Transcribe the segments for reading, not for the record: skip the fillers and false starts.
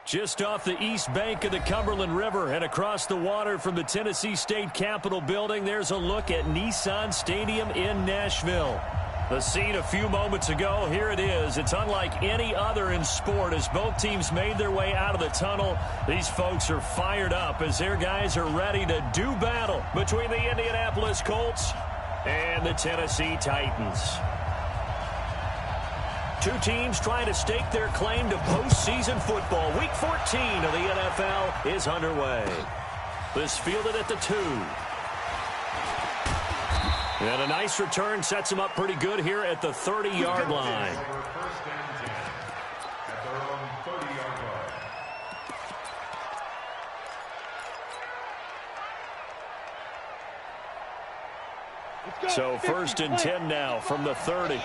Just off the east bank of the Cumberland River and across the water from the Tennessee State Capitol building, there's a look at Nissan Stadium in Nashville. The scene a few moments ago, here it is. It's unlike any other in sport as both teams made their way out of the tunnel. These folks are fired up as their guys are ready to do battle between the Indianapolis Colts and the Tennessee Titans. Two teams trying to stake their claim to postseason football. Week 14 of the NFL is underway. This fielded at the 2. And a nice return sets him up pretty good here at the 30-yard line. So 1st and 10 now from the 30.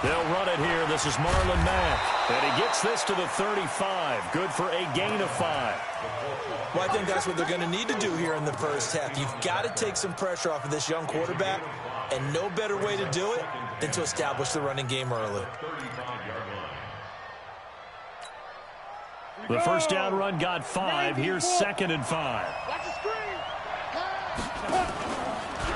They'll run it here. This is Marlon Mack. And he gets this to the 35. Good for a gain of 5. Well, I think that's what they're going to need to do here in the first half. You've got to take some pressure off of this young quarterback, and no better way to do it than to establish the running game early. The first down run got 5. Here's 2nd and 5.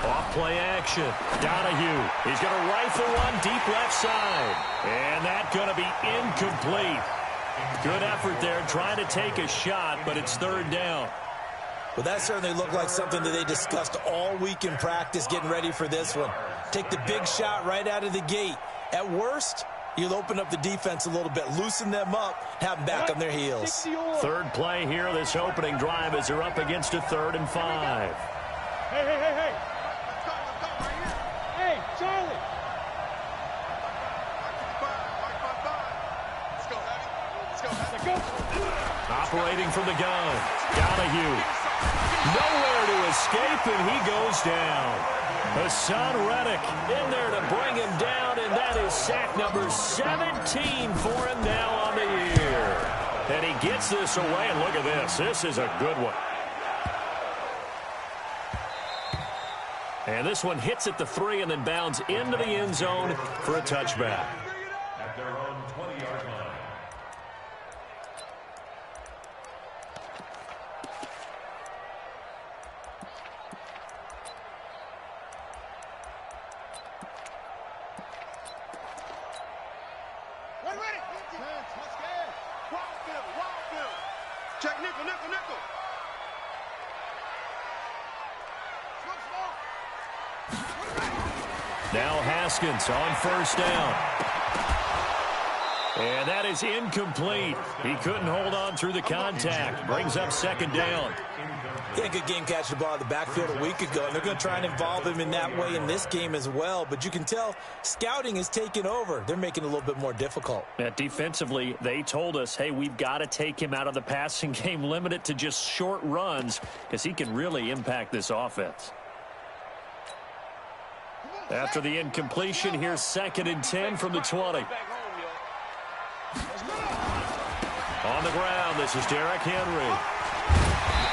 Off play action. Donahue. He's going to rifle one deep left side. And that's going to be incomplete. Good effort there trying to take a shot, but it's 3rd down. Well, that certainly looked like something that they discussed all week in practice getting ready for this one. Take the big shot right out of the gate. At worst, you'll open up the defense a little bit, loosen them up, have them back on their heels. 3rd play here, this opening drive as they're up against a 3rd and 5. Hey. Hey, Charlie. Let's go. Operating from the gun. Donahue. Nowhere to escape, and he goes down. Hassan Reddick in there to bring him down, and that is sack number 17 for him now on the year. And he gets this away, and look at this. This is a good one. And this one hits at the 3 and then bounds into the end zone for a touchback. At their own 20-yard line. Check nickel. Now Haskins on 1st down. And that is incomplete. He couldn't hold on through the contact. Brings up 2nd down. He had a good game catching the ball in the backfield a week ago, and they're going to try and involve him in that way in this game as well. But you can tell scouting is taking over. They're making it a little bit more difficult. Defensively, they told us, hey, we've got to take him out of the passing game, limit it to just short runs, because he can really impact this offense. After the incompletion, here's 2nd and 10 from the 20. On the ground, this is Derrick Henry.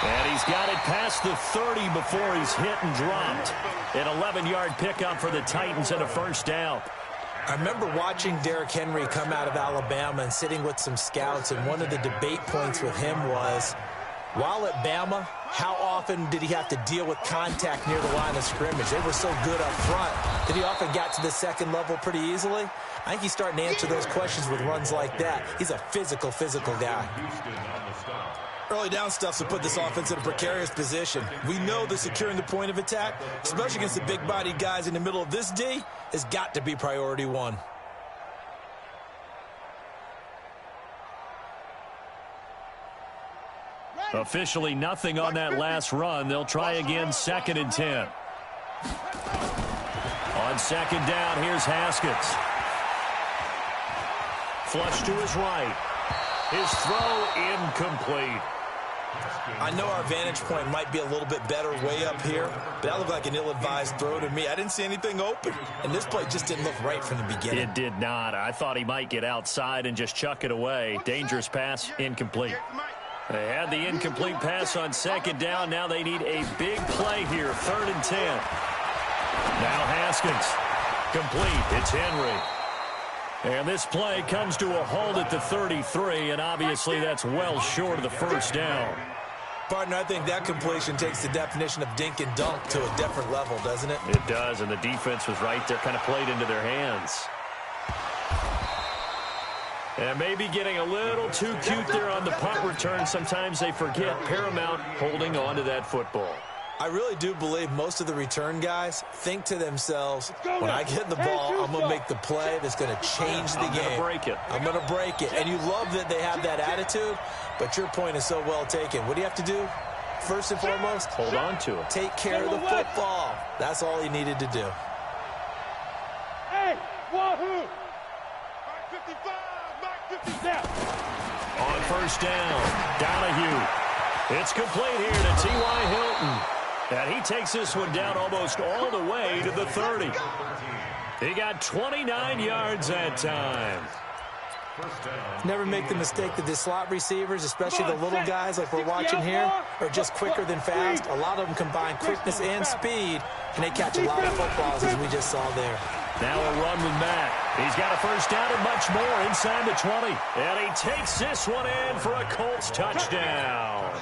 And he's got it past the 30 before he's hit and dropped. An 11-yard pickup for the Titans and a 1st down. I remember watching Derrick Henry come out of Alabama and sitting with some scouts, and one of the debate points with him was, while at Bama, how often did he have to deal with contact near the line of scrimmage? They were so good up front that he often got to the 2nd level pretty easily. I think he's starting to answer those questions with runs like that. He's a physical guy. Early down stuff's to put this offense in a precarious position. We know that securing the point of attack, especially against the big-bodied guys in the middle of this D, has got to be priority 1. Officially nothing on that last run. They'll try again 2nd and 10. On 2nd down, here's Haskins. Flush to his right. His throw incomplete. I know our vantage point might be a little bit better way up here, but that looked like an ill-advised throw to me. I didn't see anything open, and this play just didn't look right from the beginning. It did not. I thought he might get outside and just chuck it away. Dangerous pass, incomplete. They had the incomplete pass on 2nd down. Now they need a big play here, 3rd and 10. Now Haskins. Complete. It's Henry. And this play comes to a halt at the 33, and obviously that's well short of the first down. Partner, I think that completion takes the definition of dink and dunk to a different level, doesn't it? It does, and the defense was right there, kind of played into their hands. And maybe getting a little too cute there on the punt return. Sometimes they forget paramount holding on to that football. I really do believe most of the return guys think to themselves, when I get the ball, I'm going to make the play that's going to change the game. I'm going to break it. I'm going to break it. And you love that they have that attitude, but your point is so well taken. What do you have to do? First and foremost, hold on to it. Take care of the football. That's all he needed to do. Hey, wahoo! Mark 55, Mark 57. On first down, Donahue. It's complete here to T.Y. Hilton. And he takes this one down almost all the way to the 30. He got 29 yards that time. Never make the mistake that the slot receivers, especially the little guys like we're watching here, are just quicker than fast. A lot of them combine quickness and speed, and they catch a lot of footballs, as we just saw there. Now a run with Mack. He's got a first down and much more inside the 20. And he takes this one in for a Colts touchdown.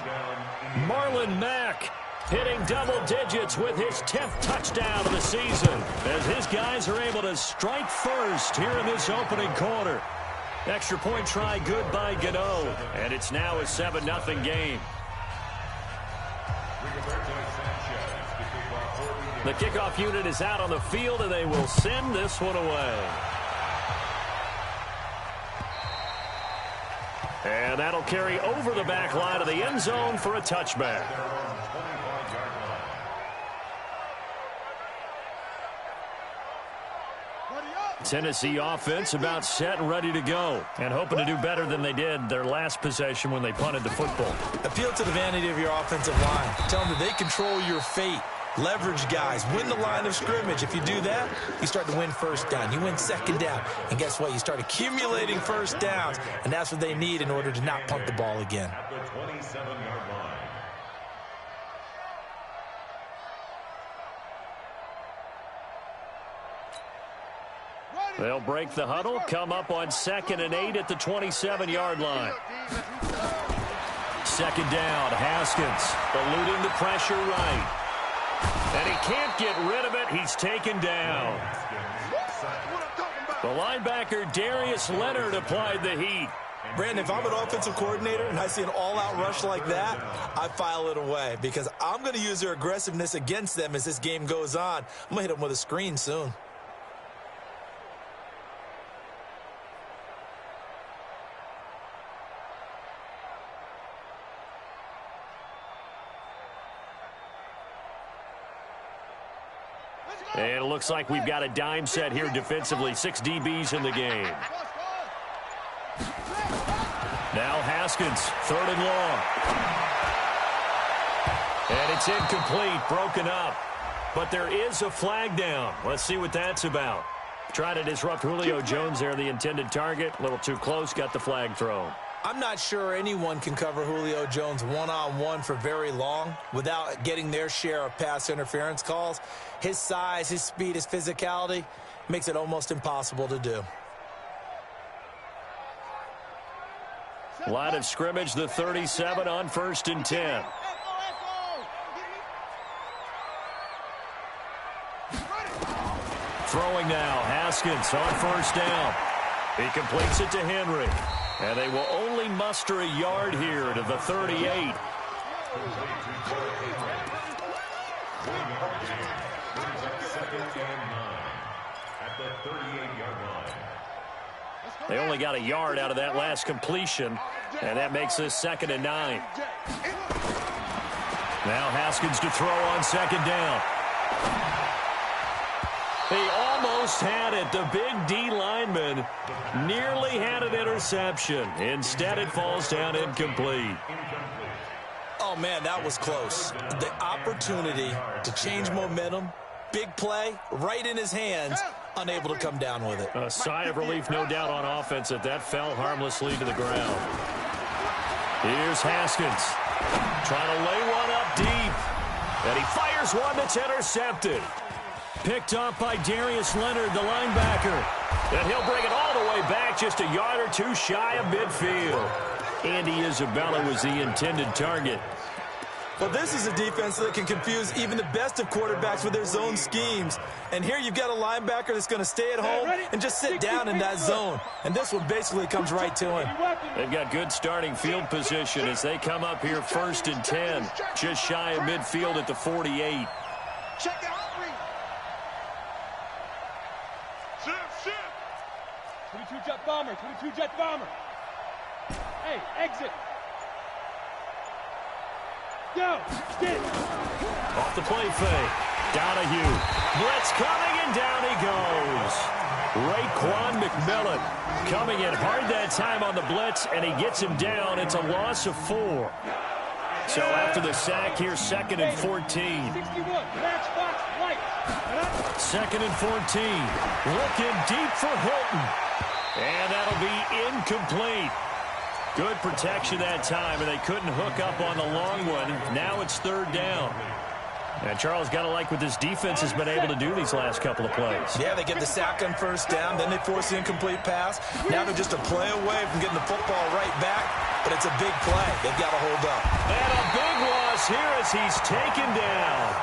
Marlon Mack hitting double digits with his 10th touchdown of the season, as his guys are able to strike first here in this opening quarter. Extra point try good by Gano, and it's now a 7-0 game. The kickoff unit is out on the field, and they will send this one away. And that'll carry over the back line of the end zone for a touchback. Tennessee offense about set and ready to go, and hoping to do better than they did their last possession when they punted the football. Appeal to the vanity of your offensive line. Tell them that they control your fate. Leverage guys. Win the line of scrimmage. If you do that, you start to win first down. You win second down. And guess what? You start accumulating first downs, and that's what they need in order to not punt the ball again. At the 27-yard line. They'll break the huddle, come up on 2nd and 8 at the 27-yard line. Second down, Haskins eluding the pressure right. And he can't get rid of it. He's taken down. The linebacker, Darius Leonard, applied the heat. Brandon, if I'm an offensive coordinator and I see an all-out rush like that, I file it away because I'm going to use their aggressiveness against them as this game goes on. I'm going to hit them with a screen soon. And it looks like we've got a dime set here defensively. 6 DBs in the game. Now Haskins, 3rd and long. And it's incomplete, broken up. But there is a flag down. Let's see what that's about. Trying to disrupt Julio Jones there, the intended target. A little too close, got the flag thrown. I'm not sure anyone can cover Julio Jones one-on-one for very long without getting their share of pass interference calls. His size, his speed, his physicality makes it almost impossible to do. Line of scrimmage, the 37 on 1st and 10. Throwing now, Haskins on 1st down. He completes it to Henry. And they will only muster a yard here to the 38. They only got a yard out of that last completion, and that makes this 2nd and 9. Now Haskins to throw on 2nd down. He almost had it. The big D lineman nearly had an interception. Instead, it falls down incomplete. Oh, man, that was close. The opportunity to change momentum, big play, right in his hands, unable to come down with it. A sigh of relief, no doubt, on offense that fell harmlessly to the ground. Here's Haskins trying to lay one up deep. And he fires one that's intercepted. picked off by Darius Leonard, the linebacker. And he'll bring it all the way back, just a yard or two shy of midfield. Andy Isabella was the intended target. Well, this is a defense that can confuse even the best of quarterbacks with their zone schemes. And here you've got a linebacker that's going to stay at home and just sit down in that zone. And this one basically comes right to him. They've got good starting field position as they come up here 1st and 10. Just shy of midfield at the 48. Check out three. Shift. 22 jet bomber, 22 jet bomber. Hey, exit. Go, get. Off the play fake. Donahue. Blitz coming, and down he goes. Raekwon McMillan coming in hard that time on the blitz, and he gets him down. It's a loss of 4. So after the sack, here's 2nd and 14. 61, match box, right. 2nd and 14. Looking deep for Hilton. And that'll be incomplete. Good protection that time, and they couldn't hook up on the long one. Now it's 3rd down. And Charles, got to like what this defense has been able to do these last couple of plays. Yeah, they get the sack on 1st down, then they force the incomplete pass. Now they're just a play away from getting the football right back, but it's a big play. They've got to hold up. And a big loss here as he's taken down.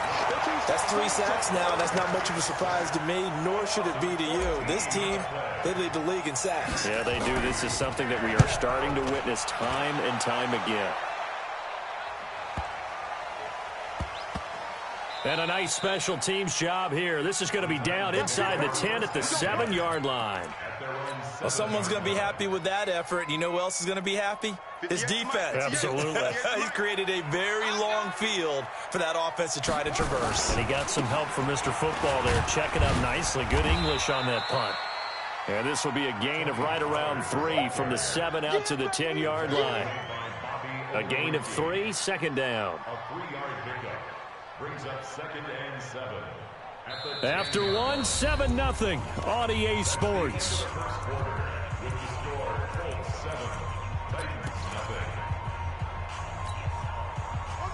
That's 3 sacks now. That's not much of a surprise to me, nor should it be to you. This team, they lead the league in sacks. Yeah, they do. This is something that we are starting to witness time and time again. And a nice special teams job here. This is going to be down inside the 10 at the 7-yard line. Well, someone's going to be happy with that effort. You know who else is going to be happy? His defense. Absolutely. He's created a very long field for that offense to try to traverse. And he got some help from Mr. Football there, checking up nicely. Good English on that punt. And this will be a gain of right around 3 from the 7 out to the 10-yard line. A gain of 3, 2nd down. A 3-yard pickup brings up 2nd and 7. After 1, 7-0 on EA Sports.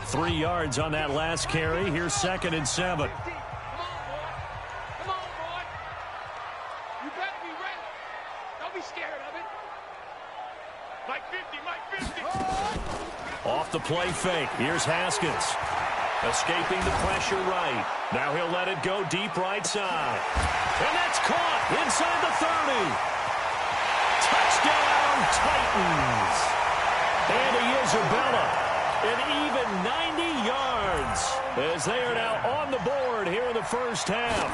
3 yards on that last carry. Here's 2nd and 7. Come on, boy. You better be ready. Don't be scared of it. Mike 50. Off the play fake. Here's Haskins. Escaping the pressure right. Now he'll let it go deep right side. And that's caught inside the 30. Touchdown, Titans. Andy Isabella, an even 90 yards as they are now on the board here in the 1st half.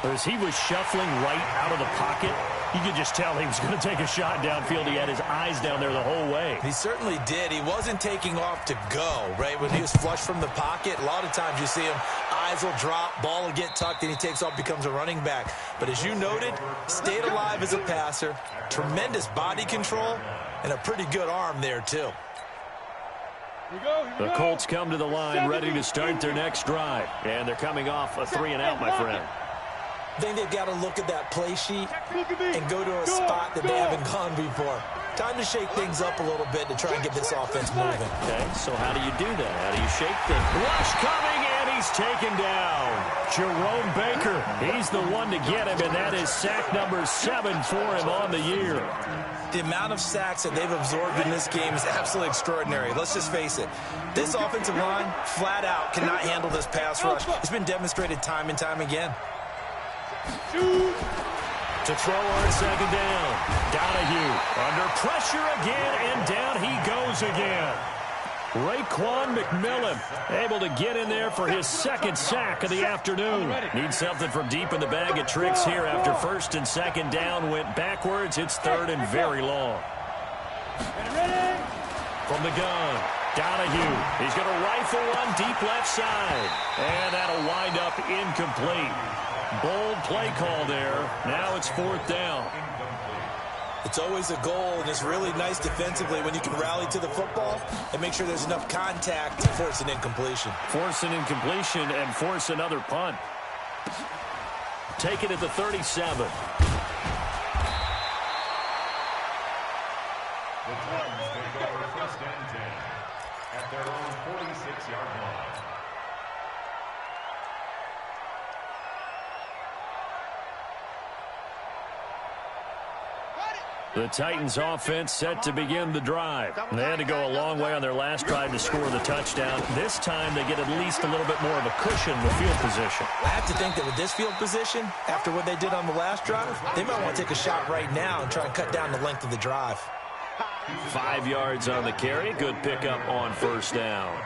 As he was shuffling right out of the pocket, you could just tell he was going to take a shot downfield. He had his eyes down there the whole way. He certainly did. He wasn't taking off to go, right? When he was flush from the pocket, a lot of times you see him, eyes will drop, ball will get tucked, and he takes off, becomes a running back. But as you noted, stayed alive as a passer, tremendous body control, and a pretty good arm there, too. The Colts come to the line ready to start their next drive. And they're coming off a 3-and-out, my friend. I think they've got to look at that play sheet and go to a spot that they haven't gone before. Time to shake things up a little bit to try and get this offense moving. Okay, so how do you do that? How do you shake things? Rush coming, and he's taken down. Jerome Baker, he's the one to get him, and that is sack number 7 for him on the year. The amount of sacks that they've absorbed in this game is absolutely extraordinary. Let's just face it. This offensive line, flat out, cannot handle this pass rush. It's been demonstrated time and time again. To throw on 2nd down. Donahue under pressure again, and down he goes again. Raekwon McMillan able to get in there for his 2nd sack of the afternoon. Needs something from deep in the bag of tricks here after 1st and 2nd down went backwards. It's 3rd and very long. From the gun, Donahue. He's going to rifle one deep left side. And that'll wind up incomplete. Bold play call there. Now it's 4th down. It's always a goal, and it's really nice defensively when you can rally to the football and make sure there's enough contact to force an incompletion. Force an incompletion and force another punt. Take it at the 37. The Titans take over 1st and 10 at their own 46-yard line. The Titans offense set to begin the drive. They had to go a long way on their last drive to score the touchdown. This time they get at least a little bit more of a cushion with field position. I have to think that with this field position, after what they did on the last drive, they might want to take a shot right now and try and cut down the length of the drive. 5 yards on the carry. Good pickup on first down.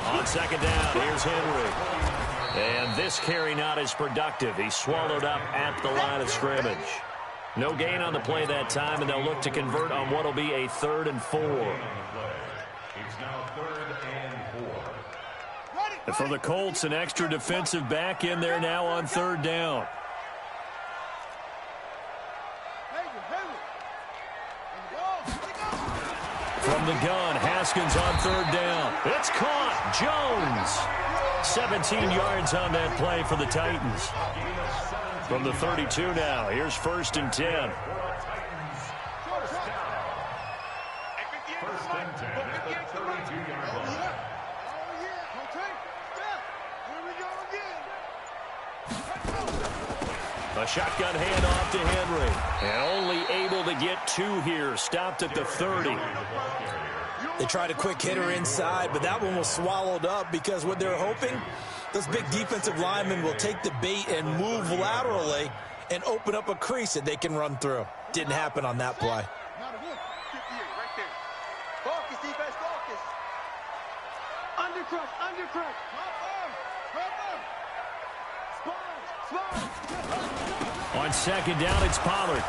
On second down, here's Henry. And this carry not as productive. He swallowed up at the line of scrimmage. No gain on the play that time, and they'll look to convert on what will be a 3rd and 4. It's now 3rd and 4. And for the Colts, an extra defensive back in there now on 3rd down. From the gun, Haskins on 3rd down. It's caught. Jones. 17 yards on that play for the Titans. From the 32 now, here's 1st and 10. First and 10 at the 32-yard line. A shotgun handoff to Henry. And only able to get 2 here. Stopped at the 30. They tried a quick hitter inside, but that one was swallowed up because what they're hoping, those big defensive linemen will take the bait and move laterally and open up a crease that they can run through. Didn't happen on that play. Focus, defense, focus. Undercrush, undercrush. On 2nd down, it's Pollard.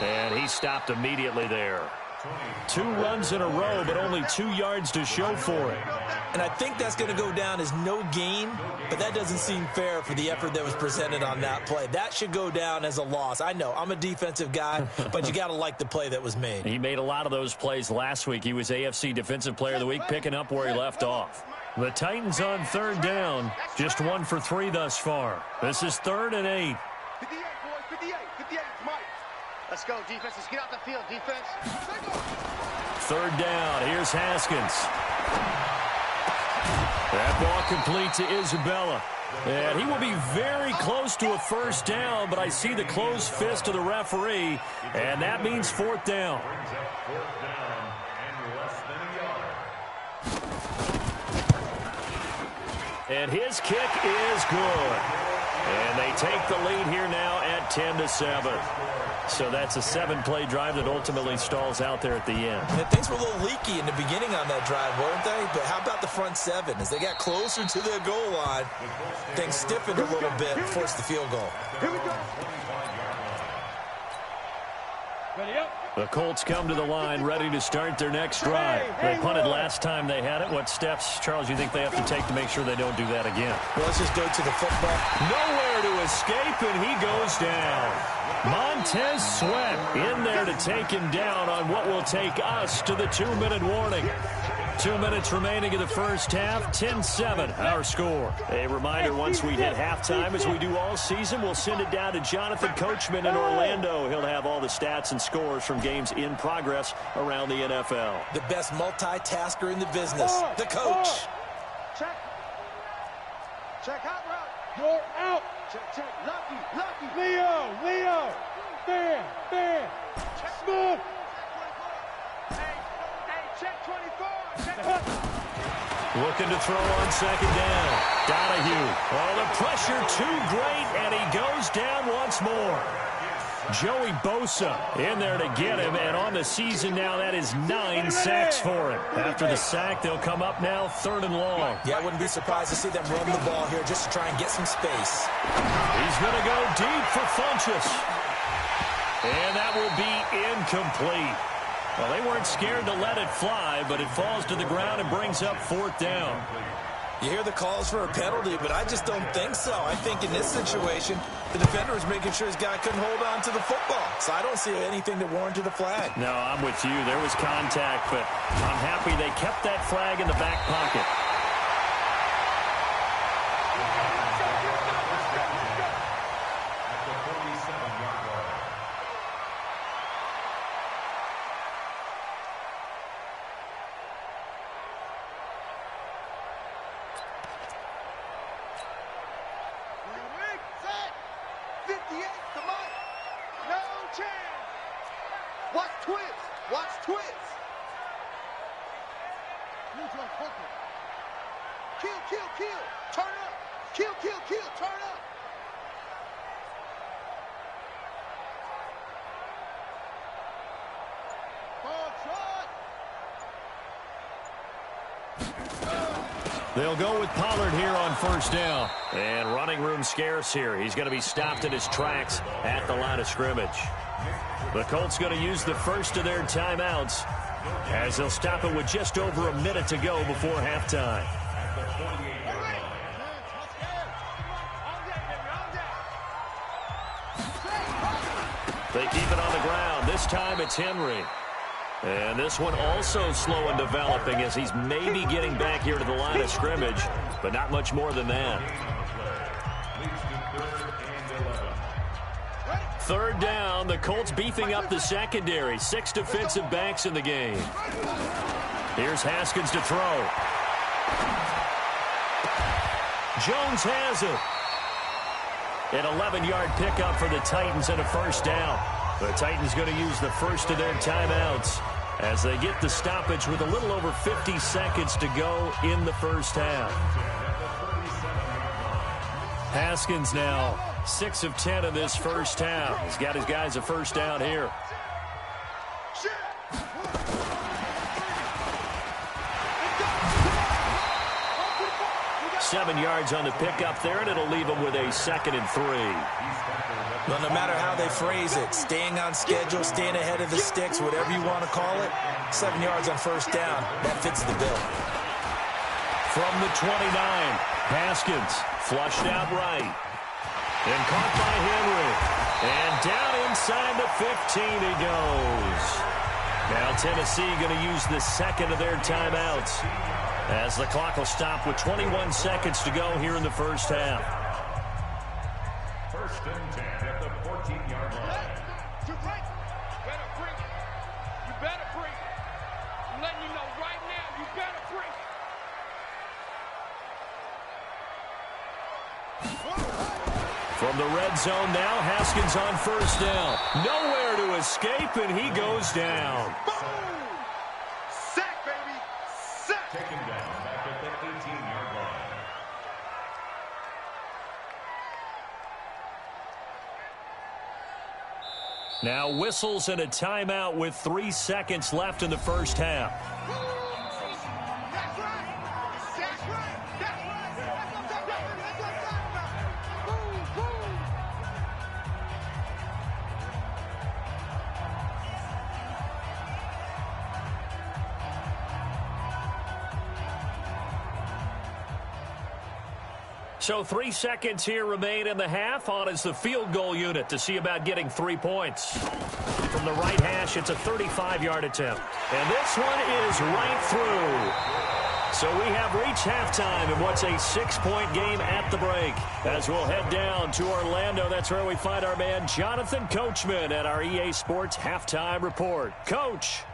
And he stopped immediately there. 2 runs in a row, but only 2 yards to show for it. And I think that's going to go down as no gain, but that doesn't seem fair for the effort that was presented on that play. That should go down as a loss. I know, I'm a defensive guy, but you got to like the play that was made. He made a lot of those plays last week. He was AFC Defensive Player of the Week, picking up where he left off. The Titans on 3rd down, just 1 for 3 thus far. This is 3rd and 8. 58, boys, 58, 58, Mike. Let's go, defense. Let's get out the field, defense. 3rd down. Here's Haskins. That ball complete to Isabella. And he will be very close to a 1st down, but I see the closed fist of the referee, and that means 4th down. Brings up 4th down and less than a yard. And his kick is good. And they take the lead here now at 10-7. So that's a 7-play drive that ultimately stalls out there at the end. And things were a little leaky in the beginning on that drive, weren't they? But how about the front 7? As they got closer to the goal line, things stiffened a little bit and forced the field goal. Here we go. Ready up. The Colts come to the line ready to start their next drive. They punted last time they had it. What steps, Charles, you think they have to take to make sure they don't do that again? Well, let's just go to the football. Nowhere to escape, and he goes down. Montez Sweat in there to take him down on what will take us to the 2-minute warning. 2 minutes remaining in the first half, 10-7, our score. A reminder, once we hit halftime, as we do all season, we'll send it down to Jonathan Coachman in Orlando. He'll have all the stats and scores from games in progress around the NFL. The best multitasker in the business, the coach. Check. Check out route. You're out. Check, check. Lucky, lucky. Leo. There. Smooth. Hey, check 24. Looking to throw on 2nd down. Donahue. Oh, the pressure too great, and he goes down once more. Joey Bosa in there to get him, and on the season now, that is 9 sacks for him. After the sack, they'll come up now 3rd and long. Yeah, I wouldn't be surprised to see them run the ball here just to try and get some space. He's going to go deep for Funchess. And that will be incomplete. Well, they weren't scared to let it fly, but it falls to the ground and brings up 4th down. You hear the calls for a penalty, but I just don't think so. I think in this situation, the defender was making sure his guy couldn't hold on to the football. So I don't see anything that warranted a flag. No, I'm with you. There was contact, but I'm happy they kept that flag in the back pocket. Watch twist. Watch twist. Kill, kill, kill. Turn up. Kill, kill, kill. Turn up. They'll go with Pollard here on first down. And running room scarce here. He's going to be stopped in his tracks at the line of scrimmage. The Colts going to use the first of their timeouts as they'll stop it with just over a minute to go before halftime. They keep it on the ground. This time it's Henry. And this one also slow in developing as he's maybe getting back here to the line of scrimmage, but not much more than that. Third down, the Colts beefing up the secondary. 6 defensive backs in the game. Here's Haskins to throw. Jones has it. An 11-yard pickup for the Titans and a first down. The Titans going to use the first of their timeouts as they get the stoppage with a little over 50 seconds to go in the first half. Haskins now 6 of 10 in this first half. He's got his guys a first down here. Seven yards on the pickup there, and it'll leave them with a 2nd and 3. Well, no matter how they phrase it, staying on schedule, staying ahead of the sticks, whatever you want to call it, 7 yards on first down, that fits the bill. From the 29, Haskins flushed out right. And caught by Henry. And down inside the 15 he goes. Now Tennessee going to use the second of their timeouts as the clock will stop with 21 seconds to go here in the first half. First and 10 at the 14-yard line. To right. You better bring it. You better bring it. I'm letting you know right now, you better bring it. From the red zone now, Haskins on first down. Nowhere to escape, and he goes down. Boom! Sack, baby! Sack! Taken down back at the 18-yard line. Now whistles and a timeout with 3 seconds left in the first half. That's right! That's right! That's right! That's what I'm talking about! Boom! Boom! So 3 seconds here remain in the half. On is the field goal unit to see about getting 3 points. From the right hash, it's a 35-yard attempt. And this one is right through. So we have reached halftime in what's a 6-point game at the break. As we'll head down to Orlando, that's where we find our man Jonathan Coachman at our EA Sports Halftime Report. Coach.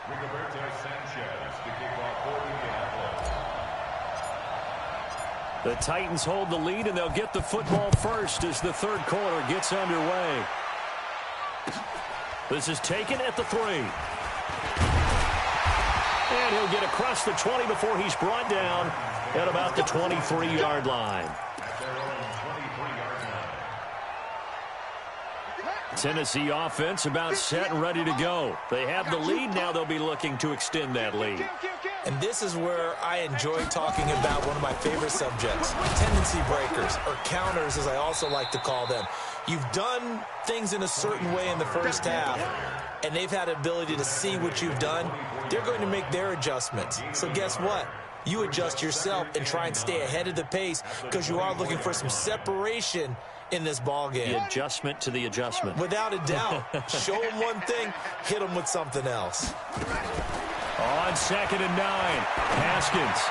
Rigoberto Sanchez to kick off for Indianapolis. The Titans hold the lead, and they'll get the football first as the third quarter gets underway. This is taken at the 3. And he'll get across the 20 before he's brought down at about the 23-yard line. At their own 23-yard line. Tennessee offense about set and ready to go. They have the lead. Now they'll be looking to extend that lead. And this is where I enjoy talking about one of my favorite subjects, tendency breakers, or counters as I also like to call them. You've done things in a certain way in the first half, and they've had the ability to see what you've done. They're going to make their adjustments. So guess what? You adjust yourself and try and stay ahead of the pace because you are looking for some separation in this ball game. The adjustment to the adjustment. Without a doubt. Show them one thing, hit them with something else. On 2nd and 9, Haskins.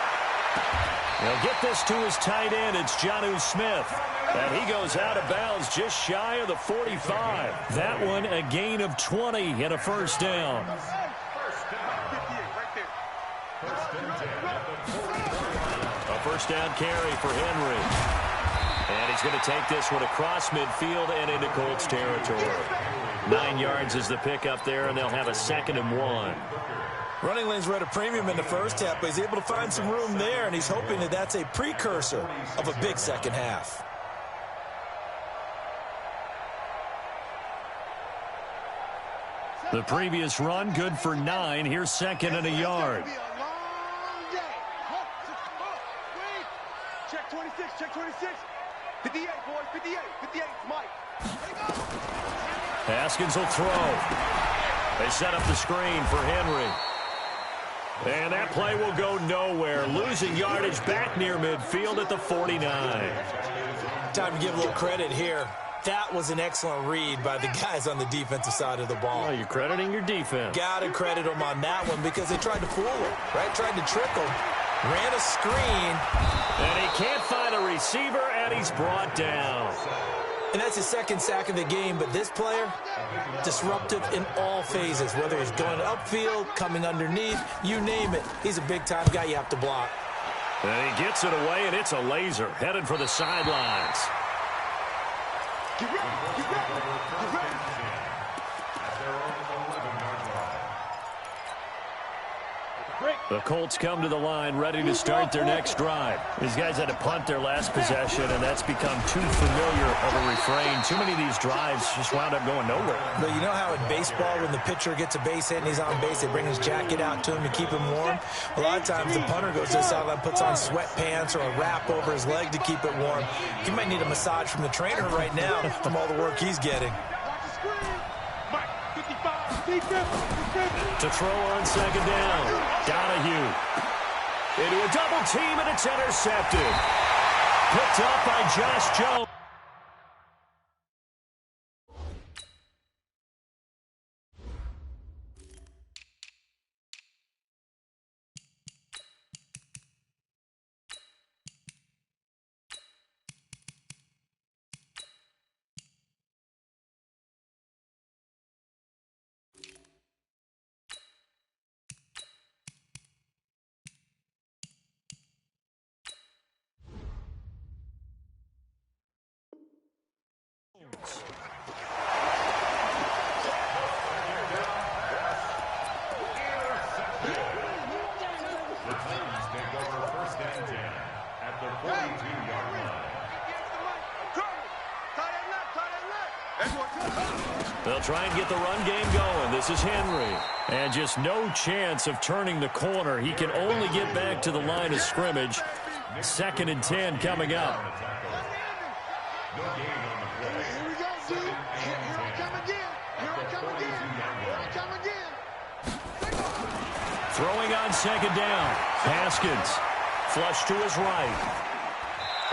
He'll get this to his tight end. It's Jonnu Smith. And he goes out of bounds just shy of the 45. That one a gain of 20 and a first down. A first down carry for Henry. And he's going to take this one across midfield and into Colts territory. 9 yards is the pickup there, and they'll have a 2nd and 1. Running lanes were at a premium in the first half, but he's able to find some room there, and he's hoping that that's a precursor of a big second half. The previous run, good for 9. Here's 2nd and a yard. Check 26, check 26. 58, boys, 58, 58, Mike. Haskins will throw. They set up the screen for Henry. And that play will go nowhere. Losing yardage back near midfield at the 49. Time to give a little credit here. That was an excellent read by the guys on the defensive side of the ball. Well, you're crediting your defense. Got to credit them on that one because they tried to fool him, right? Tried to trick him. Ran a screen. And he can't find a receiver, and he's brought down. And that's his 2nd sack of the game, but this player, disruptive in all phases, whether he's going upfield, coming underneath, you name it. He's a big-time guy you have to block. And he gets it away, and it's a laser, headed for the sidelines. Get ready, get ready, get ready. The Colts come to the line ready to start their next drive. These guys had to punt their last possession, and that's become too familiar of a refrain. Too many of these drives just wound up going nowhere. But you know how in baseball, when the pitcher gets a base hit and he's on base, they bring his jacket out to him to keep him warm? A lot of times the punter goes to the sideline, puts on sweatpants or a wrap over his leg to keep it warm. He might need a massage from the trainer right now from all the work he's getting. To throw on 2nd down. Donahue. Into a double team, and it's intercepted. Picked up by Josh Jones. They'll try and get the run game going. This is Henry. And just no chance of turning the corner. He can only get back to the line of scrimmage. 2nd and 10 coming up. Here we go, dude. Here I come again. Here I come again. Here I come again. Throwing on 2nd down. Haskins. Flush to his right.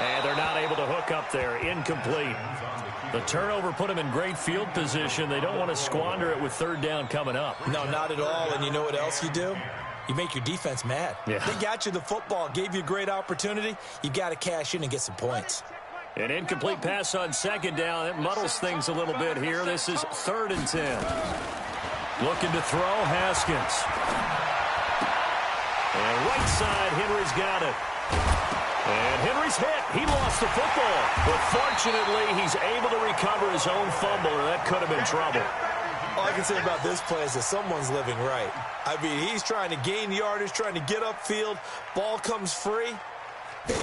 And they're not able to hook up there. Incomplete. The turnover put them in great field position. They don't want to squander it with 3rd down coming up. No, not at all. And you know what else you do? You make your defense mad. Yeah. They got you the football, gave you a great opportunity. You got to cash in and get some points. An incomplete pass on 2nd down. It muddles things a little bit here. This is 3rd and 10. Looking to throw, Haskins. And right side, Henry's got it. And Henry's hit. He lost the football. But fortunately, he's able to recover his own fumble, or that could have been trouble. All I can say about this play is that someone's living right. I mean, he's trying to gain yardage, trying to get upfield. Ball comes free.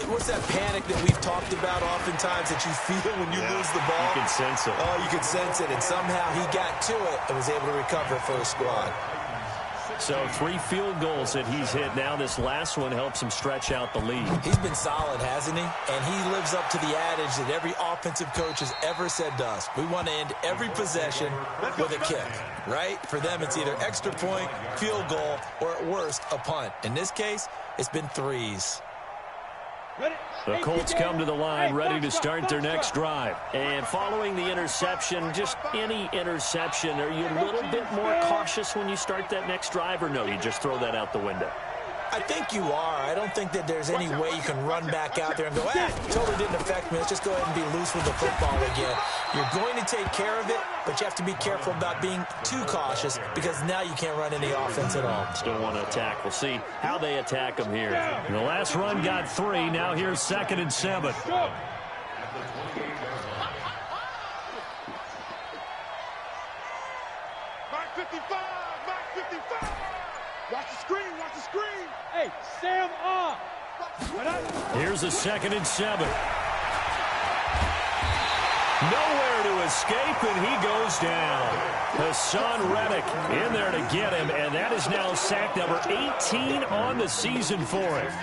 What's that panic that we've talked about oftentimes that you feel when you lose the ball? You can sense it. Oh, you can sense it. And somehow he got to it and was able to recover for his squad. So 3 field goals that he's hit now. This last one helps him stretch out the lead. He's been solid, hasn't he? And he lives up to the adage that every offensive coach has ever said to us. We want to end every possession with a kick, right? For them, it's either extra point, field goal, or at worst, a punt. In this case, it's been 3s. The Colts come to the line ready to start their next drive. And following the interception, just any interception, are you a little bit more cautious when you start that next drive, or no, you just throw that out the window? I think you are. I don't think that there's any way you can run back out there and go, totally didn't affect me. Let's just go ahead and be loose with the football again. You're going to take care of it, but you have to be careful about being too cautious because now you can't run any offense at all. Still want to attack. We'll see how they attack them here. The last run got 3. Now here's 2nd and 7. the 28-yard line. Mark 55, Mark 55. Watch the screen, watch the screen. Hey, Sam off. Here's a 2nd and 7. Nowhere to escape, and he goes down. Hassan Reddick in there to get him, and that is now sack number 18 on the season for him.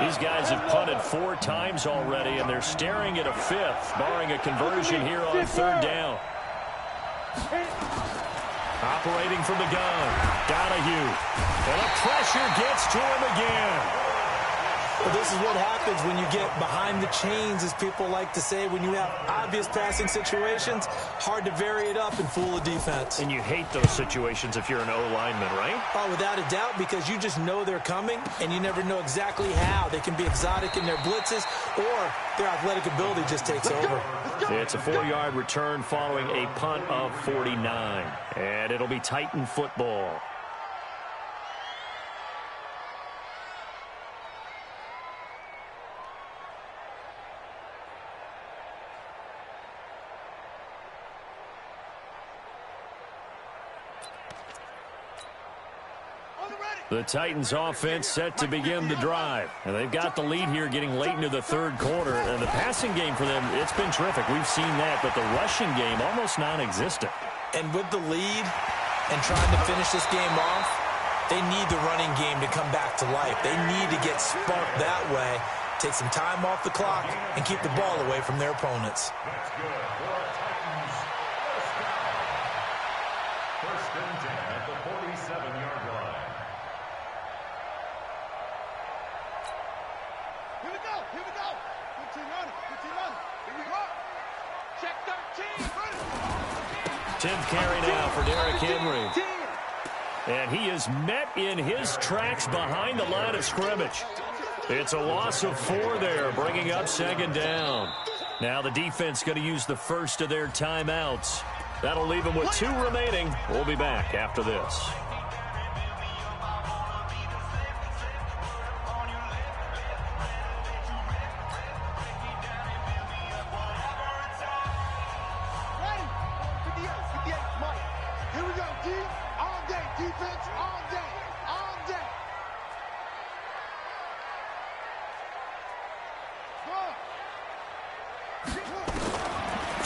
These guys have punted 4 times already, and they're staring at a 5th, barring a conversion here on 3rd down. Operating from the gun, Donahue. And the pressure gets to him again. Well, this is what happens when you get behind the chains, as people like to say. When you have obvious passing situations, hard to vary it up and fool the defense. And you hate those situations if you're an O-lineman, right? Oh, without a doubt, because you just know they're coming, and you never know exactly how. They can be exotic in their blitzes, or their athletic ability just takes over. It's a 4-yard return following a punt of 49. And it'll be Titan football. The Titans offense set to begin the drive. And they've got the lead here getting late into the 3rd quarter. And the passing game for them, it's been terrific. We've seen that, but the rushing game almost non-existent. And with the lead and trying to finish this game off, they need the running game to come back to life. They need to get sparked that way, take some time off the clock, and keep the ball away from their opponents. That's good for our Titans. First and 10 at the 47-yard line. Here we go, here we go. 15 running, 15 running. Here we go. Check 13. 10th carry now for Derrick Henry. And he is met in his tracks behind the line of scrimmage. It's a loss of 4 there, bringing up 2nd down. Now the defense going to use the first of their timeouts. That'll leave them with 2 remaining. We'll be back after this.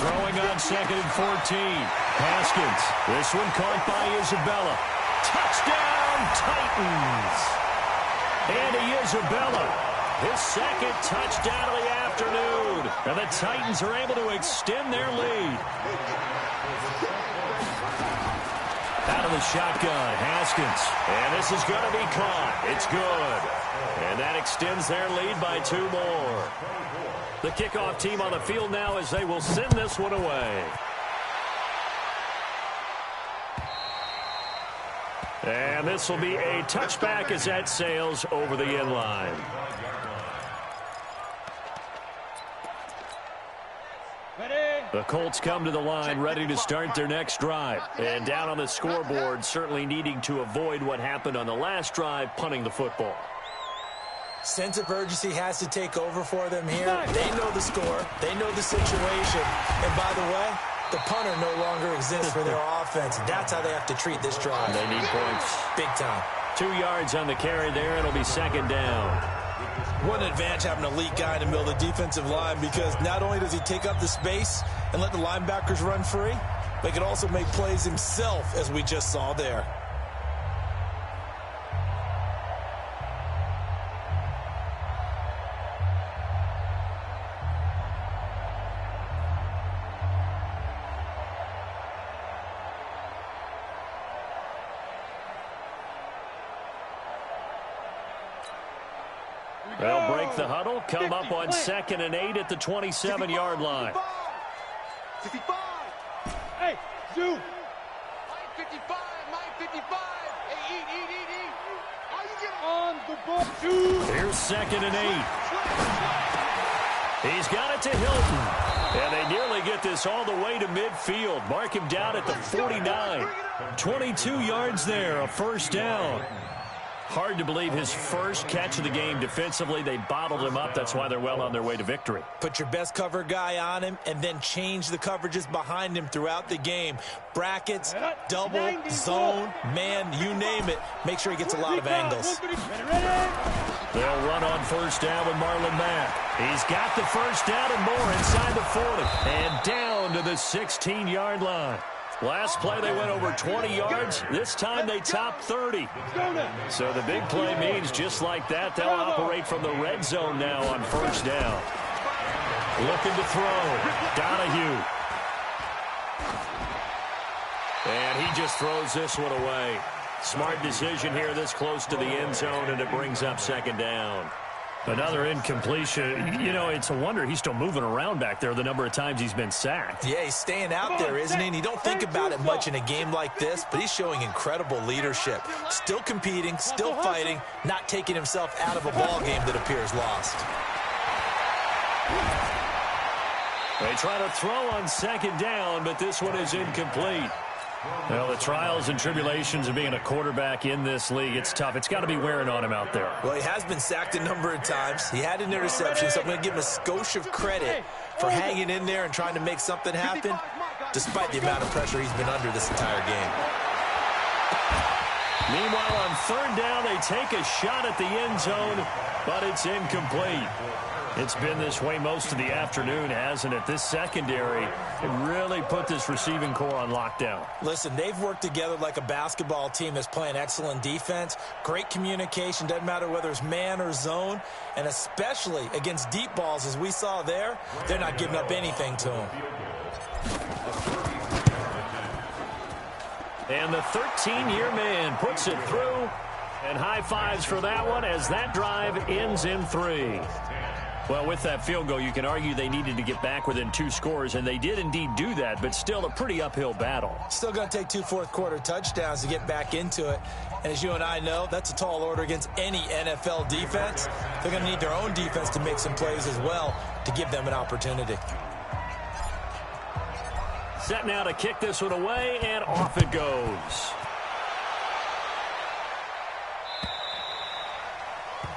Throwing on 2nd and 14. Haskins. This one caught by Isabella. Touchdown, Titans. Andy Isabella. His 2nd touchdown of the afternoon. And the Titans are able to extend their lead. Out of the shotgun, Haskins. And this is going to be caught. It's good. And that extends their lead by 2 more. The kickoff team on the field now as they will send this one away. And this will be a touchback as that sails over the end line. The Colts come to the line ready to start their next drive. And down on the scoreboard, certainly needing to avoid what happened on the last drive, punting the football. Sense of urgency has to take over for them here. They know the score. They know the situation. And by the way, the punter no longer exists for their offense. That's how they have to treat this drive. They need points. Big time. 2 yards on the carry there. It'll be 2nd down. What an advantage having an elite guy in the middle of the defensive line, because not only does he take up the space and let the linebackers run free, but he can also make plays himself, as we just saw there. They'll break the huddle, come up on 2nd and 8 at the 27-yard line. 55. Hey, Zoo. Mike 55, Mike 55. Hey, eat. Are you getting On the ball, Zoo. Here's 2nd and 8. He's got it to Hilton. And they nearly get this all the way to midfield. Mark him down at the 49. 22 yards there, a 1st down. Hard to believe his first catch of the game defensively. They bottled him up. That's why they're well on their way to victory. Put your best cover guy on him and then change the coverages behind him throughout the game. Brackets, double, zone, man, you name it. Make sure he gets a lot of angles. They'll run on first down with Marlon Mack. He's got the first down and more inside the 40. And down to the 16-yard line. Last play, they went over 20 yards. This time, they topped 30. So the big play means just like that, they'll operate from the red zone now on first down. Looking to throw. Donahue. And he just throws this one away. Smart decision here this close to the end zone, and it brings up second down. Another incompletion. You know, it's a wonder he's still moving around back there the number of times he's been sacked. Yeah, he's staying out there, isn't he? And you don't think about it much in a game like this, but he's showing incredible leadership. Still competing, still fighting, not taking himself out of a ball game that appears lost. They try to throw on second down, but this one is incomplete. Well, the trials and tribulations of being a quarterback in this league, it's tough. It's got to be wearing on him out there. Well, he has been sacked a number of times. He had an interception, so I'm going to give him a skosh of credit for hanging in there and trying to make something happen, despite the amount of pressure he's been under this entire game. Meanwhile, on third down, they take a shot at the end zone, but it's incomplete. It's been this way most of the afternoon, hasn't it? This secondary really put this receiving core on lockdown. Listen, they've worked together like a basketball team that's playing excellent defense. Great communication, doesn't matter whether it's man or zone. And especially against deep balls, as we saw there, they're not giving up anything to them. And the 13-year man puts it through. And high fives for that one as that drive ends in 3. Well, with that field goal, you can argue they needed to get back within 2 scores, and they did indeed do that, but still a pretty uphill battle. Still going to take 2 fourth-quarter touchdowns to get back into it. And as you and I know, that's a tall order against any NFL defense. They're going to need their own defense to make some plays as well to give them an opportunity. Set now to kick this one away, and off it goes.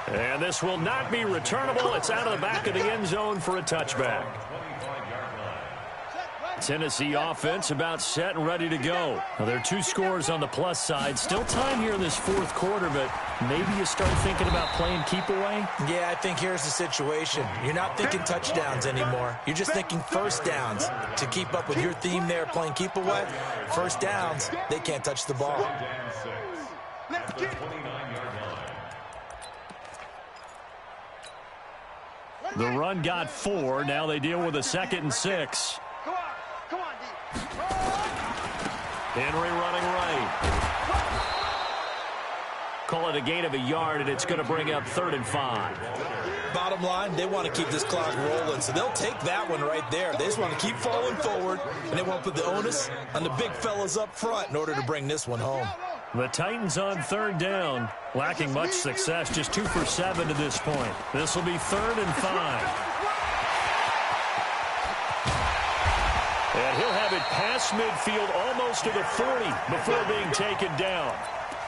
And this will not be returnable. It's out of the back of the end zone for a touchback. Tennessee offense about set and ready to go. Now, there are 2 scores on the plus side. Still time here in this fourth quarter, but maybe you start thinking about playing keep away? Yeah, I think here's the situation. You're not thinking touchdowns anymore. You're just thinking first downs. To keep up with your theme there, playing keep away, first downs, they can't touch the ball. The run got 4. Now they deal with a 2nd and 6. Come on, D. Henry running right. Call it a gain of a yard, and it's going to bring up 3rd and 5. Bottom line, they want to keep this clock rolling, so they'll take that one right there. They just want to keep falling forward, and they won't put the onus on the big fellas up front in order to bring this one home. The Titans on 3rd down, lacking much success, just 2 for 7 to this point. This will be 3rd and 5. And he'll have it past midfield, almost to the 40 before being taken down.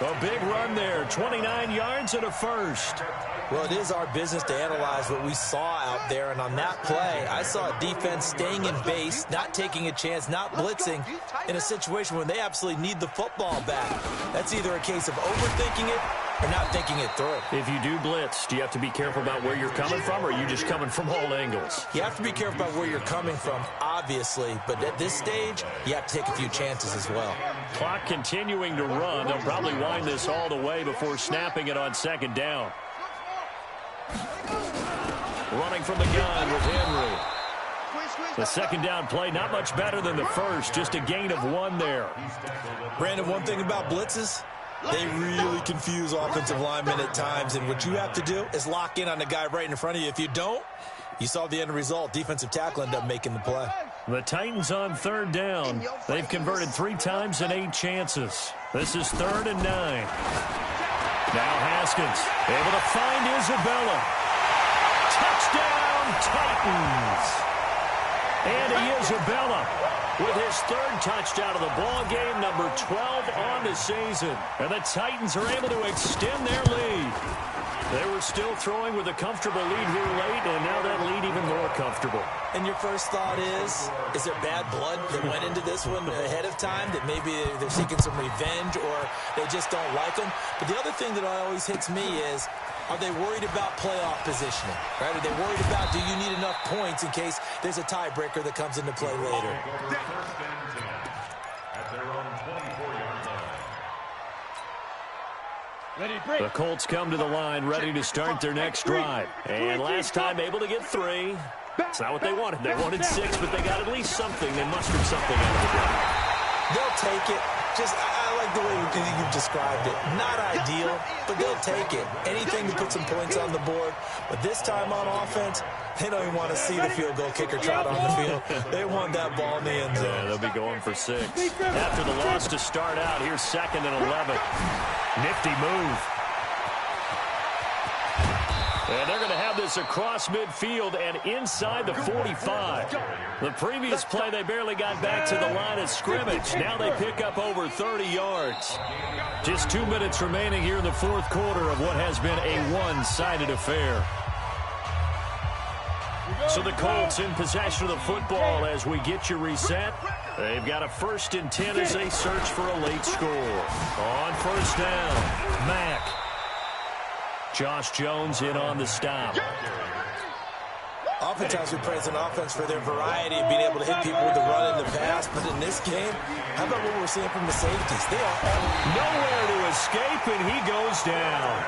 A big run there, 29 yards and a first. Well, it is our business to analyze what we saw out there, and on that play, I saw a defense staying in base, not taking a chance, not blitzing, in a situation where they absolutely need the football back. That's either a case of overthinking it or not thinking it through. If you do blitz, do you have to be careful about where you're coming from, or are you just coming from all angles? You have to be careful about where you're coming from, obviously, but at this stage, you have to take a few chances as well. Clock continuing to run. They'll probably wind this all the way before snapping it on 2nd down. Running from the gun with Henry. The 2nd down play, not much better than the first, just a gain of 1 there. Brandon, one thing about blitzes, they really confuse offensive linemen at times, and what you have to do is lock in on the guy right in front of you. If you don't, you saw the end result. Defensive tackle ended up making the play. The Titans on 3rd down. They've converted 3 times in 8 chances. This is 3rd and 9. Now Haskins able to find Isabella. Touchdown, Titans. And he is Abella with his third touchdown of the ball game, number 12 on the season. And the Titans are able to extend their lead. They were still throwing with a comfortable lead here late, and now that lead even more comfortable. And your first thought is there bad blood that went into this one ahead of time, that maybe they're seeking some revenge or they just don't like them? But the other thing that always hits me is, are they worried about playoff positioning? Right? Are they worried about, do you need enough points in case there's a tiebreaker that comes into play later? First and 10 at their own 24-yard line. The Colts come to the line ready to start their next drive. And last time able to get 3. It's not what they wanted. They wanted 6, but they got at least something. They mustered something out of the drive. They'll take it. I like the way you've described it. Not ideal, but they'll take it. Anything to put some points on the board. But this time on offense, they don't even want to see the field goal kicker trot on the field. They want that ball in the end zone. Yeah, they'll be going for 6. After the loss to start out, here's 2nd and 11. Nifty move. And they're going to have this across midfield and inside the 45. The previous play, they barely got back to the line of scrimmage. Now they pick up over 30 yards. Just 2 minutes remaining here in the fourth quarter of what has been a one-sided affair. So the Colts in possession of the football as we get you reset. They've got a 1st and 10 as they search for a late score. On first down, Mack. Josh Jones in on the stop. Oftentimes we praise an offense for their variety of being able to hit people with the run and the pass, but in this game, how about what we're seeing from the safeties? They are nowhere to escape, and he goes down.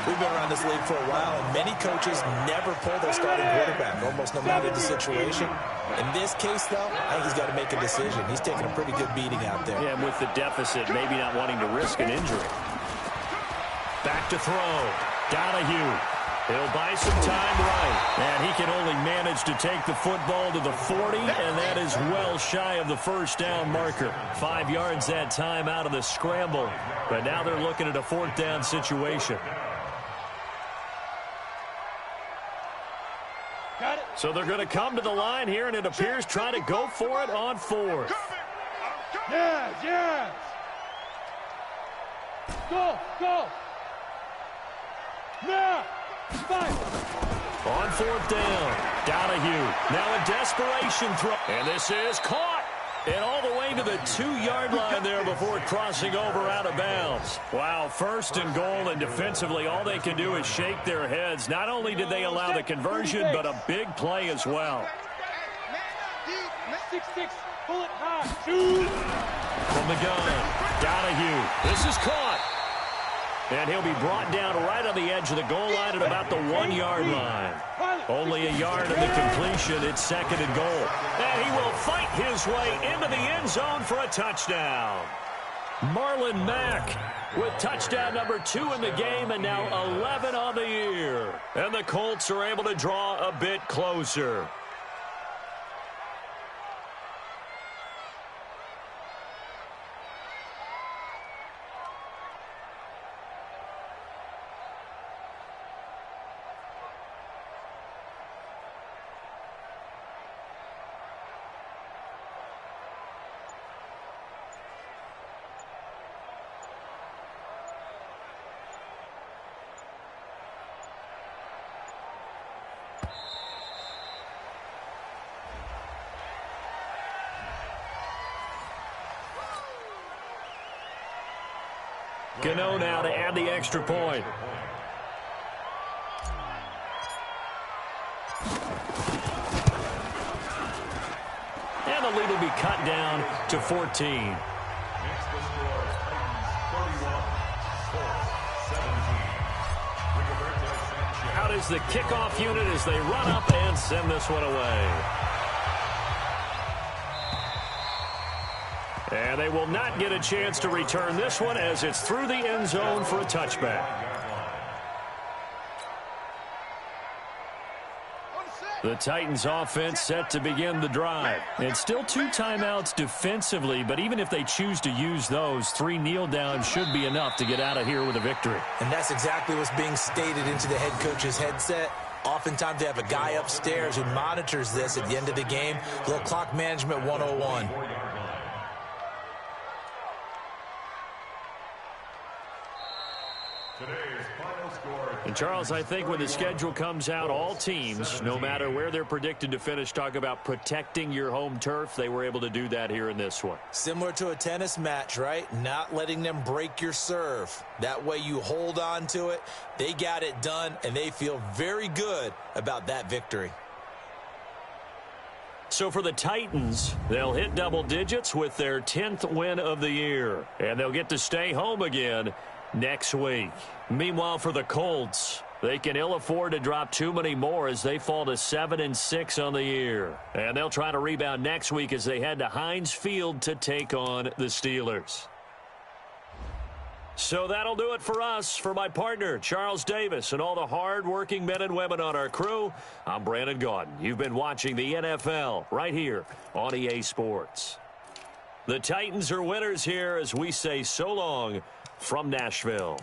We've been around this league for a while, and many coaches never pull their starting quarterback, almost no matter the situation. In this case, though, I think he's got to make a decision. He's taking a pretty good beating out there. Yeah, and with the deficit, maybe not wanting to risk an injury. Back to throw. Donahue. He'll buy some time right. And he can only manage to take the football to the 40, and that is well shy of the first down marker. 5 yards that time out of the scramble. But now they're looking at a 4th down situation. So they're going to come to the line here, and it appears trying to go for it on 4th. Yes. Go. Now. 5. On 4th down, Donahue. Now a desperation throw. And this is caught. And all the way to the 2-yard line there before crossing over out of bounds. Wow, 1st and goal, and defensively all they can do is shake their heads. Not only did they allow the conversion, but a big play as well. 6-6, pull it high. Shoot. From the gun, Donahue. This is caught. And he'll be brought down right on the edge of the goal line at about the 1-yard line. Only a yard in the completion. It's 2nd and goal. And he will fight his way into the end zone for a touchdown. Marlon Mack with touchdown number 2 in the game, and now 11 on the year. And the Colts are able to draw a bit closer. Gano now to add the extra point. And the lead will be cut down to 14. Makes the score Titans 31, Colts 17. Out is the kickoff unit as they run up and send this one away. And they will not get a chance to return this one as it's through the end zone for a touchback. The Titans offense set to begin the drive. It's still 2 timeouts defensively, but even if they choose to use those, 3 kneel downs should be enough to get out of here with a victory. And that's exactly what's being stated into the head coach's headset. Oftentimes they have a guy upstairs who monitors this at the end of the game. A little clock management 101. And, Charles, I think when the schedule comes out, all teams, no matter where they're predicted to finish, talk about protecting your home turf. They were able to do that here in this one. Similar to a tennis match, right? Not letting them break your serve. That way you hold on to it. They got it done, and they feel very good about that victory. So for the Titans, they'll hit double digits with their 10th win of the year. And they'll get to stay home again next week. Meanwhile, for the Colts, they can ill afford to drop too many more as they fall to 7-6 on the year. And they'll try to rebound next week as they head to Heinz Field to take on the Steelers. So that'll do it for us. For my partner, Charles Davis, and all the hard-working men and women on our crew, I'm Brandon Gaudin. You've been watching the NFL right here on EA Sports. The Titans are winners here as we say so long from Nashville.